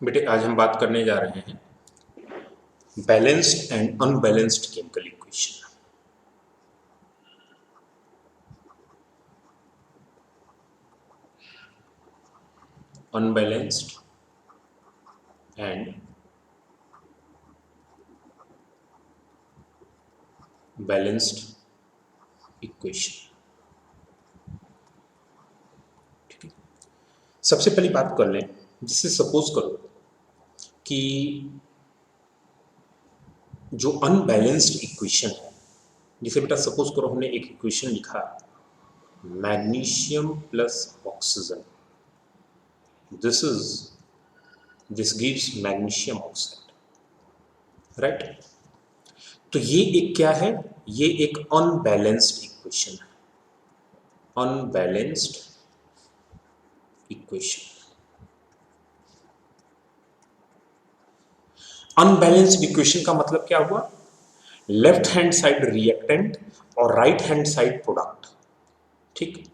बेटे आज हम बात करने जा रहे हैं balanced and unbalanced chemical equation. Unbalanced and balanced equation. ठीक है, सबसे पहली बात कर लें, जिससे सपोज करो कि जो अनबैलेंस्ड इक्वेशन है, जिसे बेटा सपोज करो हमने एक इक्वेशन लिखा magnesium plus oxygen, this gives magnesium oxide, right. तो ये एक क्या है, ये एक अनबैलेंस्ड इक्वेशन है, अनबैलेंस्ड इक्वेशन। अनबैलेंस्ड इक्वेशन का मतलब क्या हुआ, लेफ्ट हैंड साइड रिएक्टेंट और राइट हैंड साइड प्रोडक्ट, ठीक,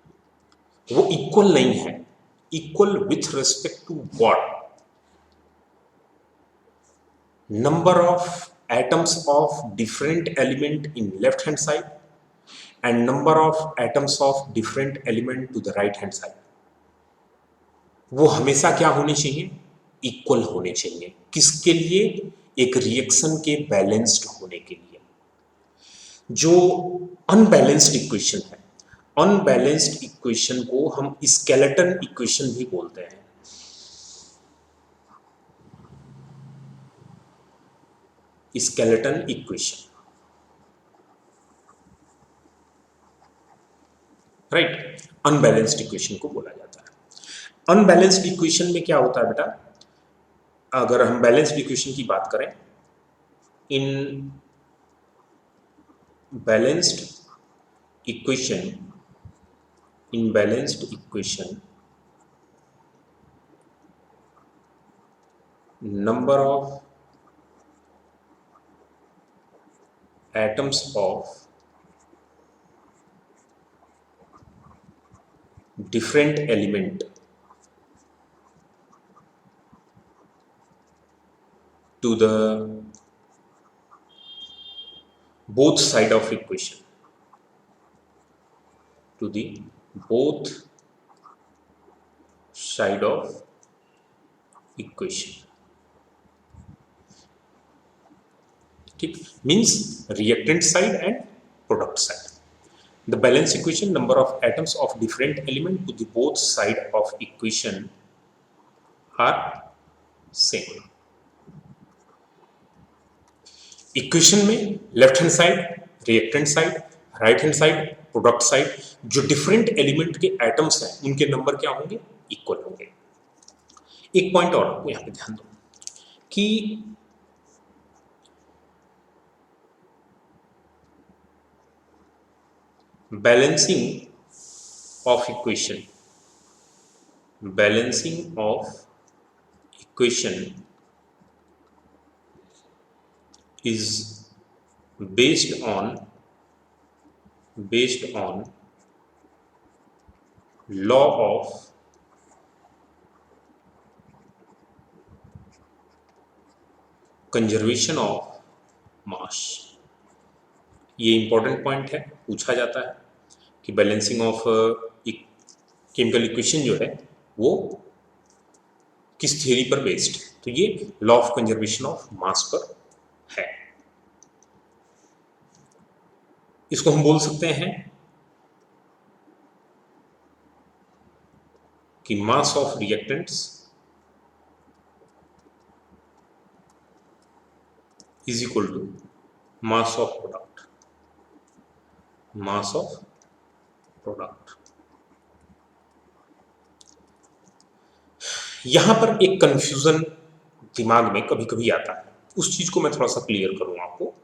वो इक्वल नहीं है। Equal with respect to what? Number of atoms of different element in left hand side and number of atoms of different element to the right hand side, वो हमेशा क्या होने चाहिए, equal होने चाहिए। किसके लिए? एक रिएक्शन के बैलेंस्ड होने के लिए। जो अनबैलेंस्ड इक्वेशन है, अनबैलेंस्ड इक्वेशन को हम स्केलेटन इक्वेशन भी बोलते हैं। Skeleton equation, right, unbalanced equation को बोला जाता है। अनबैलेंस्ड इक्वेशन में क्या होता है बेटा, अगर हम बैलेंस्ड इक्वेशन की बात करें, इन balanced equation, number of atoms of different element to the both side of equation, to the both side of equation, ठीक, means reactant side and product side. The balance equation, number of atoms of different element to the both side of equation are same. Equation में left hand side reactant side, right hand side product side, जो different element के atoms हैं उनके number क्या होंगे, equal होंगे। एक point और आपको यहां पे ध्यान दो कि balancing of equation, balancing of equation is based on law of conservation of mass। ये इंपॉर्टेंट पॉइंट है, पूछा जाता है कि बैलेंसिंग ऑफ केमिकल इक्वेशन जो है वो किस थ्योरी पर बेस्ड है, तो ये law of conservation of mass पर है। इसको हम बोल सकते हैं कि mass of reactants is equal to mass of product, mass of product. यहां पर एक कंफ्यूजन दिमाग में कभी कभी आता है, उस चीज को मैं थोड़ा सा क्लियर करूं आपको।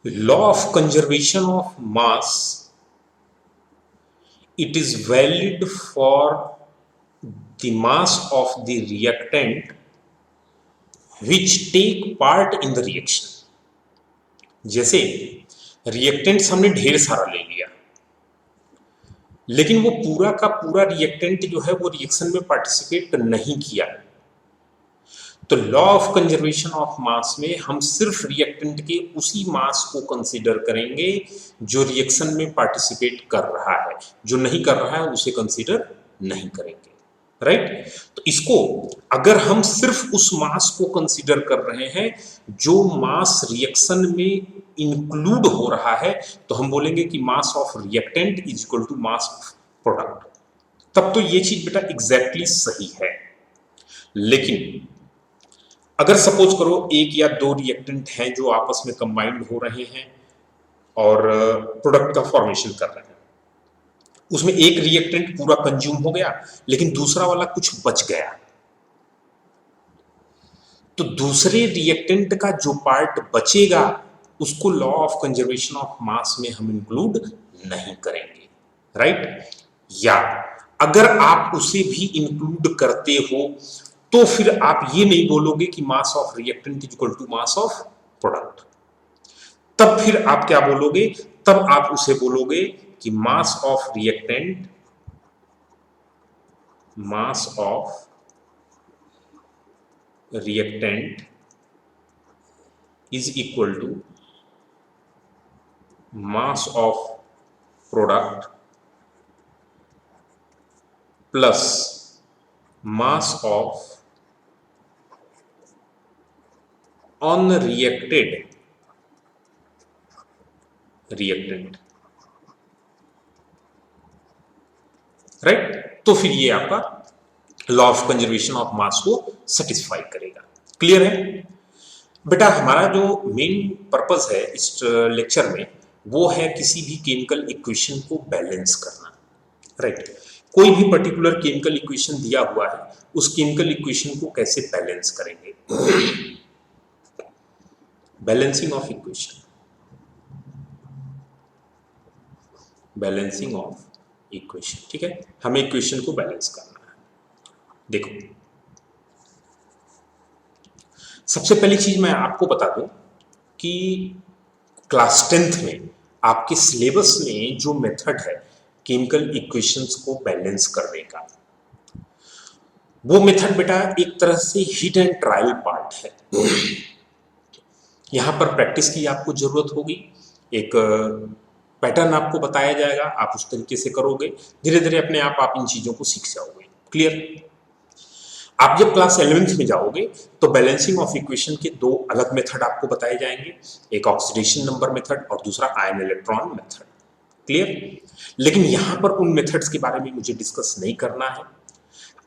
Law of conservation of mass, it is valid for the mass of the reactant which take part in the reaction। जैसे रिएक्टेंट्स हमने ढेर सारा ले लिया, लेकिन वो पूरा का पूरा रिएक्टेंट जो है वो रिएक्शन में पार्टिसिपेट नहीं किया, तो लॉ ऑफ कंजर्वेशन ऑफ मास में हम सिर्फ रिएक्टेंट के उसी मास को कंसीडर करेंगे जो रिएक्शन में पार्टिसिपेट कर रहा है, जो नहीं कर रहा है उसे कंसीडर नहीं करेंगे, राइट। तो इसको अगर हम सिर्फ उस मास को कंसीडर कर रहे हैं जो मास रिएक्शन में इंक्लूड हो रहा है, तो हम बोलेंगे कि mass of reactant is equal to mass of product. तब तो ये चीज बेटा एग्जैक्टली सही है। लेकिन अगर सपोज करो एक या दो रिएक्टेंट हैं जो आपस में कंबाइंड हो रहे हैं और प्रोडक्ट का फॉर्मेशन कर रहे हैं, उसमें एक रिएक्टेंट पूरा कंज्यूम हो गया लेकिन दूसरा वाला कुछ बच गया, तो दूसरे रिएक्टेंट का जो पार्ट बचेगा उसको लॉ ऑफ कंजर्वेशन ऑफ मास में हम इंक्लूड नहीं करेंगे, राइट। या अगर आप उसे भी इंक्लूड करते हो तो फिर आप ये नहीं बोलोगे कि mass of reactant is equal to mass of product. तब फिर आप क्या बोलोगे, तब आप उसे बोलोगे कि mass of reactant is equal to mass of product plus mass of unreacted reactant, right. तो फिर ये आपका law of conservation of mass को सेटिस्फाई करेगा। क्लियर है बेटा। हमारा जो मेन पर्पस है इस लेक्चर में वो है किसी भी केमिकल इक्वेशन को बैलेंस करना, राइट। कोई भी पर्टिकुलर केमिकल इक्वेशन दिया हुआ है, उस केमिकल इक्वेशन को कैसे बैलेंस करेंगे, balancing of equation, balancing of equation, ठीक है। हमें इक्वेशन को बैलेंस करना है। देखो सबसे पहली चीज मैं आपको बता दूं कि क्लास 10th में आपके सिलेबस में जो मेथड है केमिकल इक्वेशंस को बैलेंस करने का, वो मेथड बेटा एक तरह से हिट एंड ट्रायल पार्ट है। यहां पर प्रैक्टिस की आपको जरूरत होगी, एक पैटर्न आपको बताया जाएगा, आप उस तरीके से करोगे, धीरे धीरे अपने आप इन चीजों को सीख जाओगे। क्लियर। आप जब क्लास 11th में जाओगे तो बैलेंसिंग ऑफ इक्वेशन के दो अलग मेथड आपको बताए जाएंगे, एक ऑक्सीडेशन नंबर मेथड और दूसरा आयन इलेक्ट्रॉन मेथड। क्लियर। लेकिन यहां पर उन मेथड्स के बारे में मुझे डिस्कस नहीं करना है,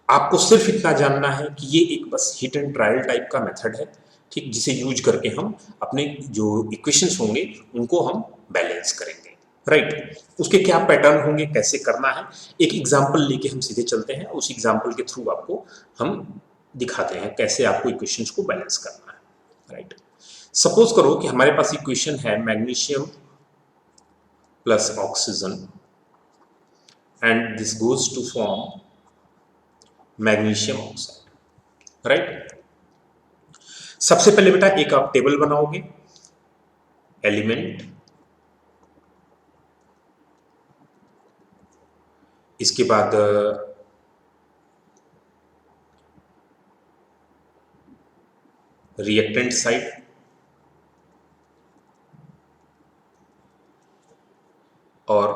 आपको सिर्फ इतना जानना है कि ये एक बस हिट एंड ट्रायल टाइप का मेथड है, ठीक, जिसे यूज करके हम अपने जो इक्वेशंस होंगे उनको हम बैलेंस करेंगे, राइट। उसके क्या पैटर्न होंगे, कैसे करना है, एक एग्जांपल लेके हम सीधे चलते हैं, उस एग्जांपल के थ्रू आपको हम दिखाते हैं कैसे आपको इक्वेशंस को बैलेंस करना है, राइट। सपोज करो कि हमारे पास इक्वेशन है magnesium plus oxygen and this goes to form magnesium oxide, right. सबसे पहले बेटा एक आप टेबल बनाओगे, एलिमेंट, इसके बाद रिएक्टेंट साइड, और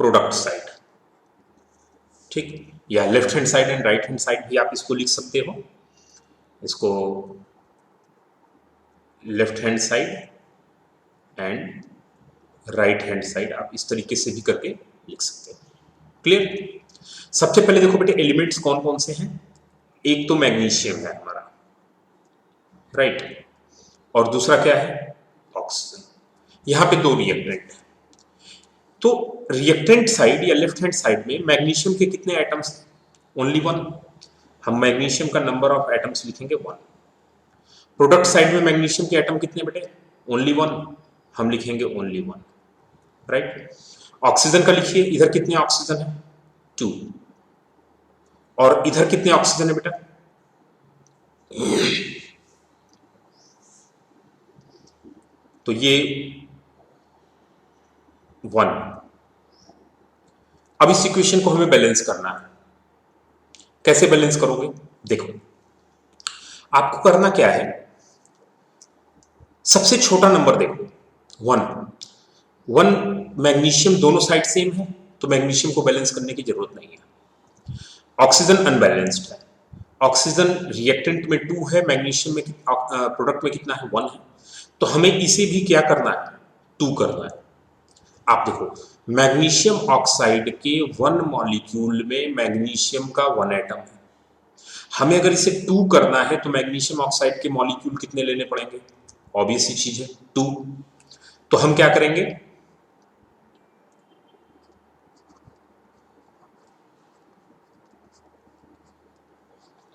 प्रोडक्ट साइड, ठीक, या left hand side and right hand side भी आप इसको लिख सकते हो। इसको left hand side and right hand side आप इस तरीके से भी करके लिख सकते हो। क्लियर। सबसे पहले देखो बेटे एलिमेंट्स कौन कौन से हैं, एक तो मैग्नीशियम है हमारा, राइट, और दूसरा क्या है, ऑक्सीजन। यहां पे दो रिएक्टेंट है, तो रिएक्टेंट साइड या लेफ्ट हैंड साइड में मैग्नीशियम के कितने एटम्स, ओनली वन, हम मैग्नीशियम का नंबर ऑफ एटम्स लिखेंगे 1। प्रोडक्ट साइड में मैग्नीशियम के एटम कितने बेटे, ओनली 1, हम लिखेंगे ओनली 1, राइट। ऑक्सीजन का लिखिए, इधर कितने ऑक्सीजन है, 2, और इधर कितने ऑक्सीजन है बेटा, तो ये 1। अब इस इक्वेशन को हमें बैलेंस करना है। कैसे बैलेंस करोगे, देखो आपको करना क्या है, सबसे छोटा नंबर देखो 1 मैग्नीशियम दोनों साइड सेम है तो मैग्नीशियम को बैलेंस करने की जरूरत नहीं है। ऑक्सीजन अनबैलेंस्ड है, ऑक्सीजन रिएक्टेंट में 2 है, मैग्नीशियम में प्रोडक्ट में कितना है 1 है, तो हमें इसे भी क्या करना है 2 करना है। आप देखो मैग्नीशियम ऑक्साइड के 1 मॉलिक्यूल में मैग्नीशियम का 1 एटम है, हमें अगर इसे 2 करना है तो मैग्नीशियम ऑक्साइड के मॉलिक्यूल कितने लेने पड़ेंगे, ऑब्वियस ही चीज है 2। तो हम क्या करेंगे,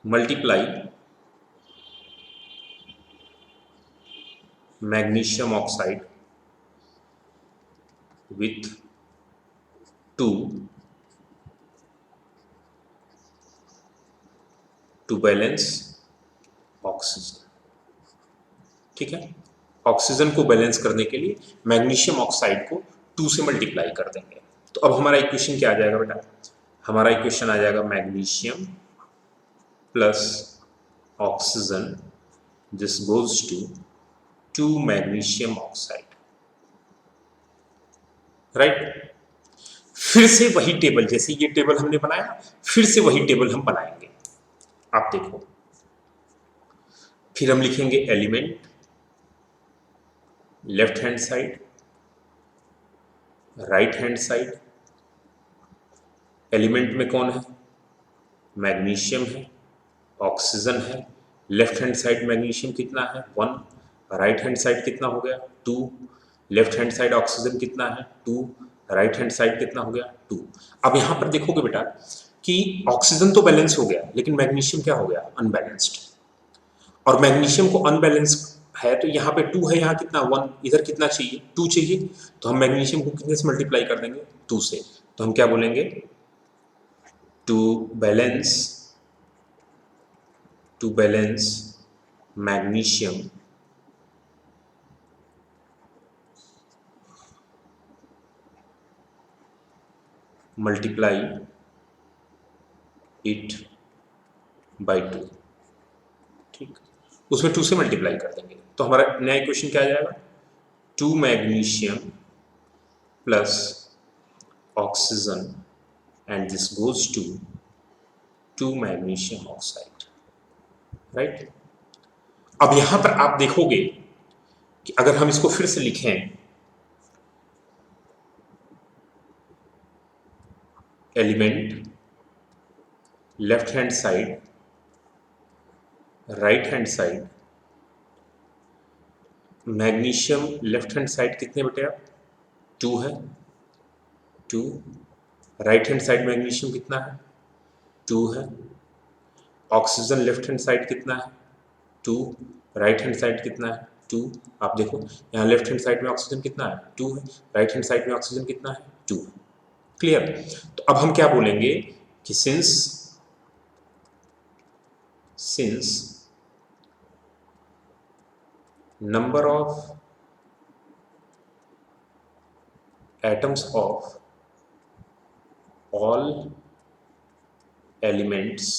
multiply magnesium oxide with 2 to balance oxygen. ठीक है, ऑक्सीजन को बैलेंस करने के लिए मैग्नीशियम ऑक्साइड को 2 से मल्टीप्लाई कर देंगे। तो अब हमारा इक्वेशन क्या आ जाएगा बेटा, हमारा इक्वेशन आ जाएगा magnesium plus oxygen this goes to 2 magnesium oxide, right. फिर से वही टेबल, जैसे ये टेबल हमने बनाया फिर से वही टेबल हम बनाएंगे। आप देखो फिर हम लिखेंगे element left hand side, right hand side, element में कौन है मैग्नीशियम है, ऑक्सीजन है, लेफ्ट हैंड साइड मैग्नीशियम कितना है 1, राइट हैंड साइड कितना हो गया 2, लेफ्ट हैंड साइड ऑक्सीजन कितना है 2, राइट हैंड साइड कितना हो गया 2। अब यहां पर देखोगे बेटा कि ऑक्सीजन तो बैलेंस हो गया लेकिन मैग्नीशियम क्या हो गया अनबैलेंस्ड, और मैग्नीशियम को अनबैलेंस है तो यहाँ पे 2 है, यहाँ कितना 1, इधर कितना चाहिए 2 चाहिए, तो हम मैग्नीशियम को कितने से मल्टीप्लाई कर देंगे 2 से, तो हम क्या बोलेंगे to balance magnesium multiply it by 2। ठीक, उसमें 2 से मल्टीप्लाई कर देंगे तो हमारा नया इक्वेशन क्या आ जाएगा 2 magnesium plus oxygen and this goes to 2 magnesium oxide, right. अब यहां पर आप देखोगे कि अगर हम इसको फिर से लिखें element left hand side, right hand side, magnesium left hand side कितने बेटे आप 2 है 2, राइट हैंड साइड मैग्नीशियम कितना है 2 है, ऑक्सीजन लेफ्ट हैंड साइड कितना है 2, राइट हैंड साइड कितना है 2। आप देखो यहाँ लेफ्ट हैंड साइड में ऑक्सीजन कितना है 2 है, राइट हैंड साइड में ऑक्सीजन कितना है 2 है। क्लियर, तो अब हम क्या बोलेंगे कि since number of atoms of all elements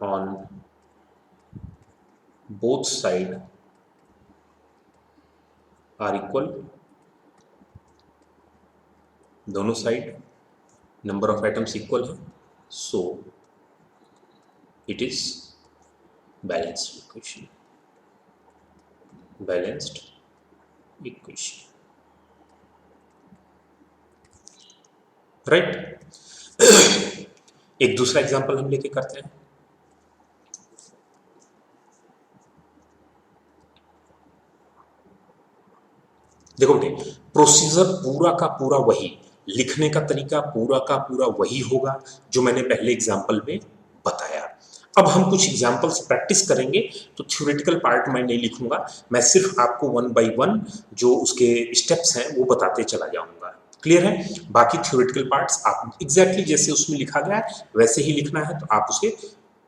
on both sides are equal, दोनों side number of atoms equal है, so it is balanced equation, balanced equation, right. एक दूसरा एग्जांपल हम लेके करते हैं। देखो बेटे प्रोसीजर पूरा का पूरा वही, लिखने का तरीका पूरा का पूरा वही होगा जो मैंने पहले एग्जांपल में बताया। अब हम कुछ एग्जांपल्स प्रैक्टिस करेंगे तो थ्योरेटिकल पार्ट मैं नहीं लिखूंगा, मैं सिर्फ आपको 1 बाय 1 जो उसके स्टेप्स हैं वो बताते चला जाऊंगा। क्लियर है, बाकी थ्योरेटिकल पार्ट्स आप एग्जैक्टली जैसे उसमें लिखा गया है वैसे ही लिखना है। तो आप उसे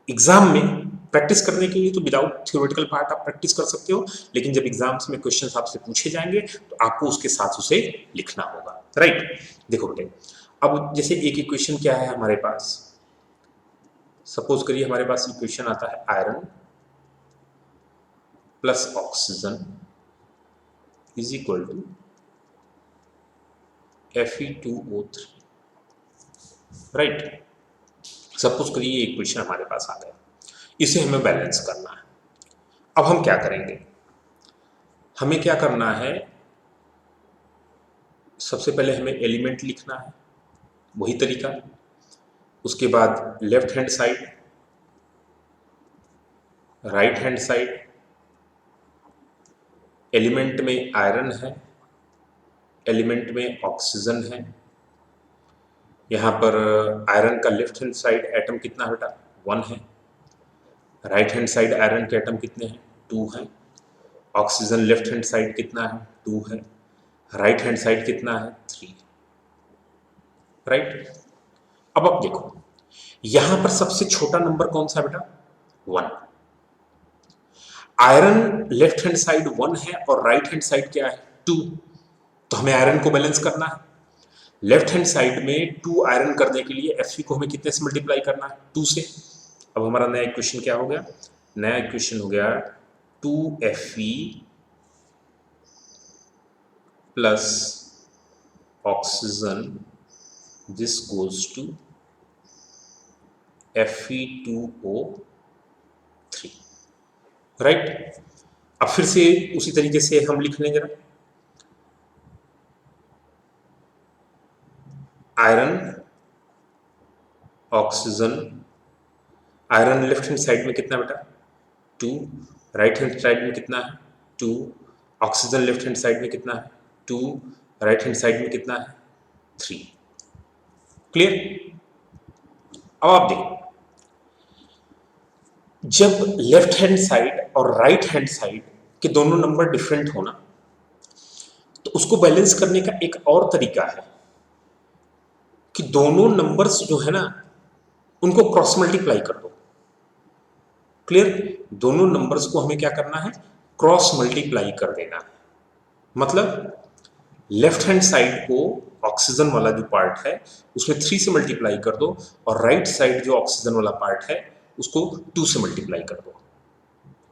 एग्जाम में प्रैक्टिस करने के लिए तो विदाउट थ्योरेटिकल पार्ट आप प्रैक्टिस कर सकते हो, लेकिन जब एग्जाम्स में क्वेश्चंस आपसे पूछे जाएंगे तो आपको उसके साथ उसे लिखना होगा, राइट। देखो बेटे अब जैसे एक इक्वेशन क्या है हमारे पास सपोज करिए हमारे पास इक्वेशन आता है iron plus oxygen is equal to Fe2O3, right. Suppose करिए ये इक्वेशन हमारे पास आ गया, इसे हमें बैलेंस करना है। अब हम क्या करेंगे, हमें क्या करना है, सबसे पहले हमें एलिमेंट लिखना है, वही तरीका। उसके बाद left hand side, right hand side, element में आयरन है, एलिमेंट में ऑक्सीजन है। यहाँ पर आयरन का लेफ्ट हैंड साइड एटम कितना है बेटा, 1 है। राइट हैंड साइड आयरन के एटम कितने हैं, 2 हैं। ऑक्सीजन लेफ्ट हैंड साइड कितना है, 2 है। राइट हैंड साइड कितना है, 3, राइट। अब आप देखो यहां पर सबसे छोटा नंबर कौन सा बेटा, 1। आयरन लेफ्ट हैंड साइड 1 है और राइट हैंड साइड क्या है, 2। तो हमें आयरन को बैलेंस करना है। लेफ्ट हैंड साइड में 2 आयरन करने के लिए Fe को हमें कितने से मल्टीप्लाई करना है, 2 से। अब हमारा नया इक्वेशन क्या हो गया, नया इक्वेशन हो गया 2Fe plus oxygen, this goes to Fe2O3, right. अब फिर से उसी तरीके से हम लिख लेंगे ना, iron oxygen, iron left hand side में कितना बेटा, 2। राइट हैंड साइड में कितना है, 2। ऑक्सीजन लेफ्ट हैंड साइड में कितना है, 2। राइट हैंड साइड में कितना है, 3। क्लियर। अब आप देखो जब लेफ्ट हैंड साइड और राइट हैंड साइड के दोनों नंबर डिफरेंट होना, तो उसको बैलेंस करने का एक और तरीका है कि दोनों नंबर्स जो है ना उनको क्रॉस मल्टीप्लाई कर दो। क्लियर। दोनों नंबर्स को हमें क्या करना है, क्रॉस मल्टीप्लाई कर देना है। मतलब लेफ्ट हैंड साइड को ऑक्सीजन वाला जो पार्ट है उसमें 3 से मल्टीप्लाई कर दो और राइट साइड जो ऑक्सीजन वाला पार्ट है उसको 2 से मल्टीप्लाई कर दो।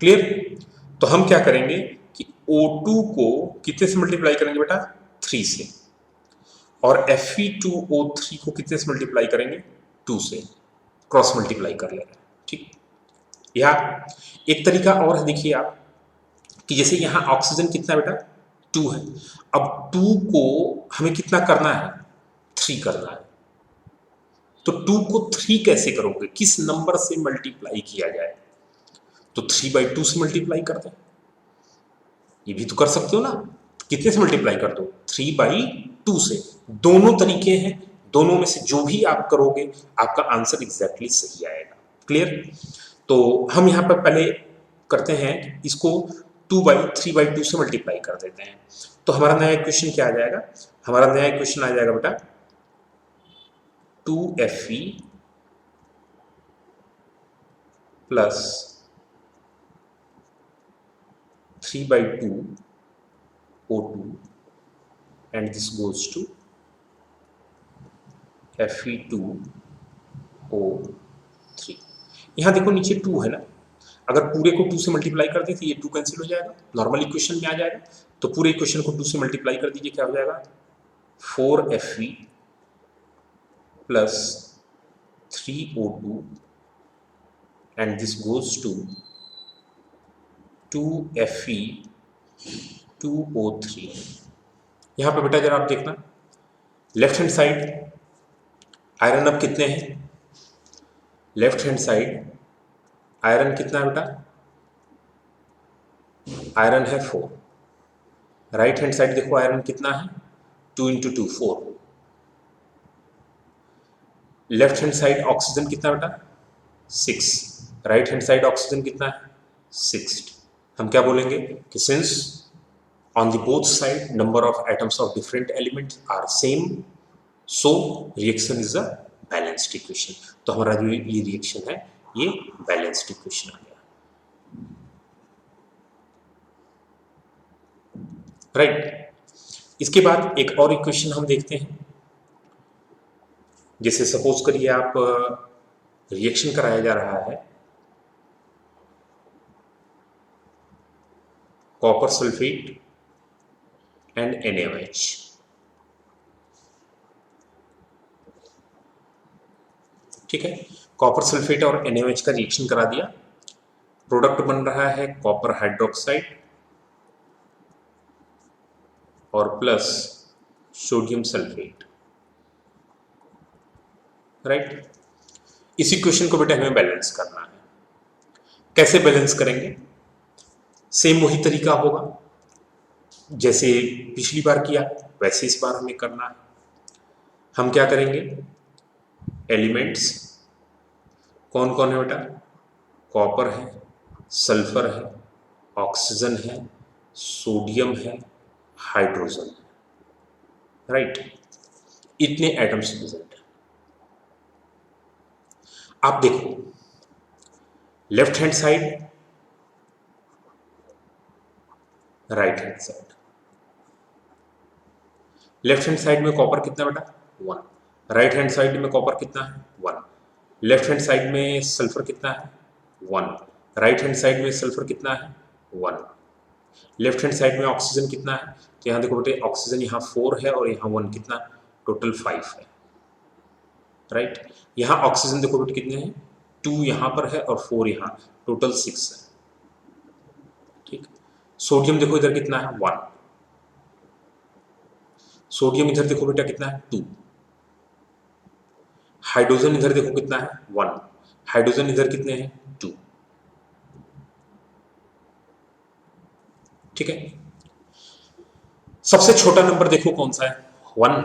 क्लियर। तो हम क्या करेंगे कि O2 को कितने से मल्टीप्लाई करेंगे बेटा, 3 से, और Fe2O3 को कितने से मल्टीप्लाई करेंगे, 2 से। क्रॉस मल्टीप्लाई कर लेंगे, ठीक। या एक तरीका और है, देखिए आप कि जैसे यहां ऑक्सीजन कितना बेटा, 2 है। अब 2 को हमें कितना करना है, 3 करना है। तो 2 को 3 कैसे करोगे, किस नंबर से मल्टीप्लाई किया जाए, तो 3/2 से मल्टीप्लाई कर दें, ये भी तो कर सकते हो ना। कितने से मल्टीप्लाई कर दो, 3/2 से। दोनों तरीके हैं, दोनों में से जो भी आप करोगे आपका आंसर एग्जैक्टली सही आएगा। क्लियर। तो हम यहाँ पर पहले करते हैं इसको 3/2 से मल्टीप्लाई कर देते हैं। तो हमारा नया इक्वेशन क्या आ जाएगा, हमारा नया इक्वेशन आ जाएगा बेटा 2Fe plus 3/2 O2 and this goes to Fe2O3। यहाँ देखो नीचे 2 है ना, अगर पूरे को 2 से मल्टीप्लाई कर दे तो ये 2 कैंसिल हो जाएगा, नॉर्मल इक्वेशन में आ जाएगा। तो पूरे इक्वेशन को 2 से मल्टीप्लाई कर दीजिए, क्या हो जाएगा 4Fe plus 3O2 and this goes to 2Fe2O3। यहाँ पे बेटा जरा आप देखना, लेफ्ट हैंड साइड आयरन अब कितने हैं, लेफ्ट हैंड साइड आयरन कितना है बेटा, आयरन है 4। राइट हैंड साइड देखो आयरन कितना है, 2 × 2 4। लेफ्ट हैंड साइड ऑक्सीजन कितना बेटा, 6। राइट हैंड साइड ऑक्सीजन कितना है, 6। हम क्या बोलेंगे कि since on the both side number of atoms of different elements are same, so reaction is a balanced equation। तो हमारा जो ये रिएक्शन है ये बैलेंस्ड इक्वेशन आ गया, राइट। इसके बाद एक और इक्वेशन हम देखते हैं। जैसे सपोज करिए आप रिएक्शन कराया जा रहा है कॉपर सल्फेट एंड NaOH। ठीक है, कॉपर सल्फेट और NaOH का रिएक्शन करा दिया, प्रोडक्ट बन रहा है कॉपर हाइड्रोक्साइड और प्लस सोडियम सल्फेट। राइट, इस इक्वेशन को बेटा हमें बैलेंस करना है। कैसे बैलेंस करेंगे? सेम वही तरीका होगा जैसे पिछली बार किया, वैसे इस बार हमें करना है। हम क्या करेंगे, एलिमेंट्स कौन कौन है बेटा? कॉपर है, सल्फर है, ऑक्सीजन है, सोडियम है, हाइड्रोजन है। राइट, इतने एटम्स प्रेजेंट है। आप देखो left hand side, right hand side. Left hand side में कॉपर कितना बेटा? 1। राइट हैंड साइड में कॉपर कितना है? 1। लेफ्ट हैंड साइड में सल्फर कितना है? 1। राइट हैंड साइड में सल्फर कितना है? 1। लेफ्ट हैंड साइड में ऑक्सीजन कितना है? तो यहाँ देखो बेटे, ऑक्सीजन यहाँ 4 है और यहाँ 1, कितना? टोटल 5 है। राइट, यहाँ ऑक्सीजन देखो बेटे कितने हैं? 2 यहाँ पर है और 4 यहाँ, टोटल 6 है। ठीक, सोडियम देखो इधर कितना है? 1। सोडियम इधर देखो बेटा कितना है? 2। हाइड्रोजन इधर देखो कितना है? 1। हाइड्रोजन इधर कितने हैं? 2। ठीक है, सबसे छोटा नंबर देखो कौन सा है? 1।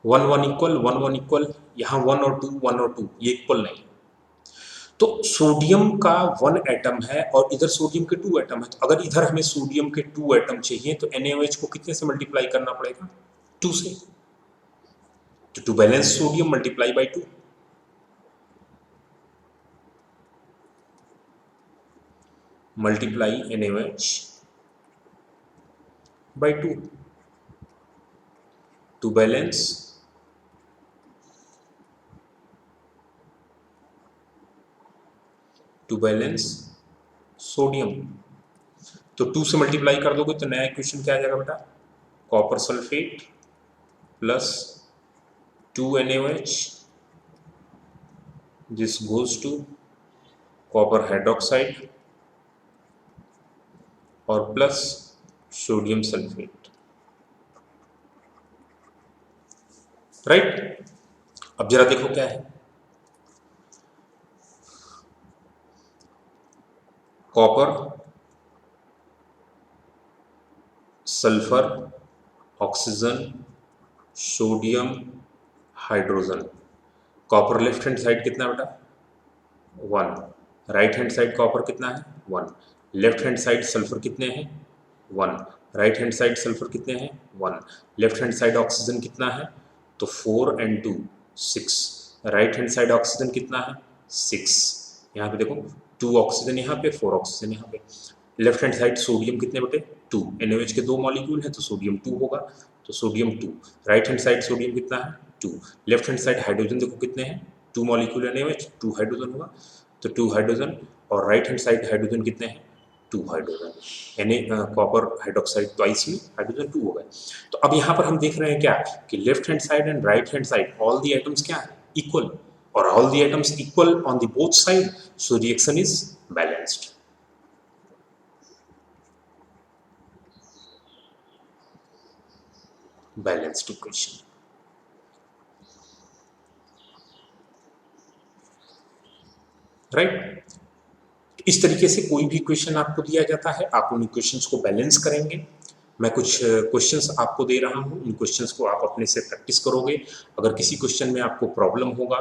1 1 इक्वल, 1 1 इक्वल, यहाँ 1 और 2, 1 और 2 ये इक्वल नहीं। तो सोडियम का 1 एटम है और इधर सोडियम के 2 एटम है। तो अगर इधर हमें सोडियम के 2 एटम चाहिए तो NaOH को कितने से मल्टीप्लाई करना पड़ेगा? 2 से। तो to balance sodium multiply by 2। Multiply NaOH by 2 to balance sodium. तो 2 से मल्टीप्लाई कर दोगे तो नया इक्वेशन क्या आ जाएगा बेटा? Copper sulphate plus 2 NaOH, this goes to copper hydroxide और प्लस सोडियम सल्फेट। राइट, अब जरा देखो क्या है, copper, sulphur, oxygen, sodium, hydrogen. Copper left hand side कितना बेटा? 1। राइट हैंड साइड कॉपर कितना है? 1। लेफ्ट हैंड साइड सल्फर कितने हैं? 1। राइट हैंड साइड सल्फर कितने हैं? 1। लेफ्ट हैंड साइड ऑक्सीजन कितना है? तो 4 and 2 6। Right hand side oxygen कितना है? 6। यहाँ पे देखो 2 ऑक्सीजन यहाँ पे, 4 ऑक्सीजन यहाँ पे। लेफ्ट हैंड साइड सोडियम कितने बेटे? 2। NaOH के 2 मॉलिक्यूल है तो सोडियम 2 होगा, तो sodium 2। Right hand side sodium कितना है? 2। लेफ्ट हैंड साइड हाइड्रोजन देखो कितने हैं? 2 मॉलिक्यूल NaOH, 2 हाइड्रोजन होगा, तो 2 हाइड्रोजन। और राइट हैंड साइड हाइड्रोजन कितने हैं? 2 हाइड्रोजन। कॉपर हाइड्रोक्साइड ट्वाइस में हाइड्रोजन 2 हो गए। तो अब यहाँ पर हम देख रहे हैं क्या कि left hand side and right hand side all the atoms क्या है? इक्वल, और all the atoms equal on the both side, so reaction is balanced. Balanced equation. Right, इस तरीके से कोई भी क्वेश्चन आपको दिया जाता है, आप उन क्वेश्चंस को बैलेंस करेंगे। मैं कुछ क्वेश्चंस आपको दे रहा हूं, उन क्वेश्चंस को आप अपने से प्रैक्टिस करोगे। अगर किसी क्वेश्चन में आपको प्रॉब्लम होगा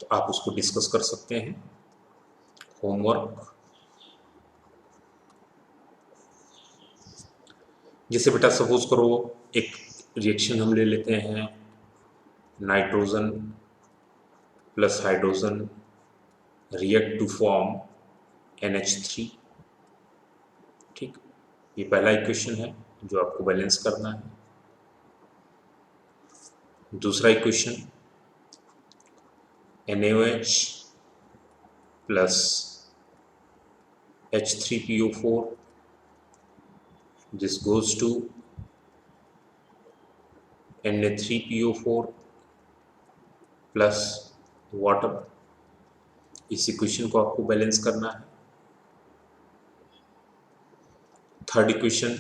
तो आप उसको डिस्कस कर सकते हैं। होमवर्क, जैसे बेटा सपोज करो एक रिएक्शन हम ले लेते हैं, nitrogen plus hydrogen react to form NH3। ठीक, ये पहला इक्वेशन है। जो आपको बैलेंस करना है। दूसरा equation NaOH plus H3PO4 this goes to Na3PO4 plus water. इस इक्वेशन को आपको बैलेंस करना है। थर्ड इक्वेशन,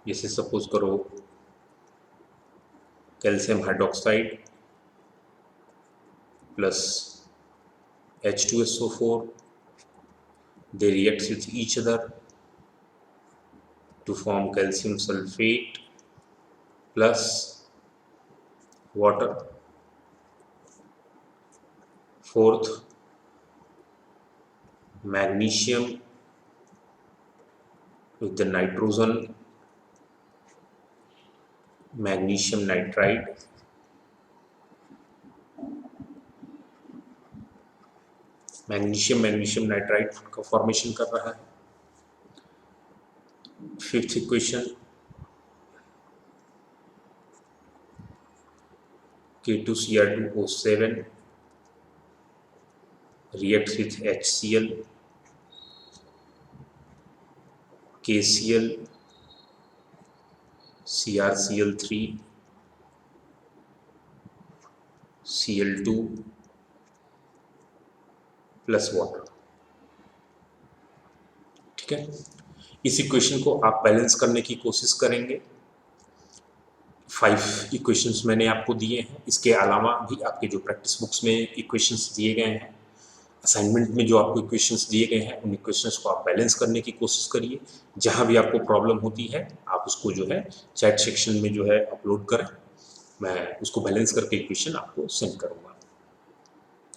जैसे सपोज करो calcium hydroxide plus H2SO4, they react with each other to form calcium sulfate plus water. Fourth, magnesium with the nitrogen, magnesium nitride, magnesium nitride का formation कर रहा है। Fifth equation K2Cr2O7 reacts with HCl, KCl, CrCl3, Cl2 plus water. ठीक है, इस equation को आप balance करने की कोशिश करेंगे। 5 इक्वेशंस मैंने आपको दिए हैं। इसके अलावा भी आपके जो प्रैक्टिस बुक्स में इक्वेशंस दिए गए हैं, असाइनमेंट में जो आपको इक्वेशंस दिए गए हैं, उन इक्वेशंस को आप बैलेंस करने की कोशिश करिए। जहां भी आपको प्रॉब्लम होती है आप उसको जो है चैट सेक्शन में जो है अपलोड करें, मैं उसको बैलेंस करके इक्वेशन आपको सेंड करूँगा।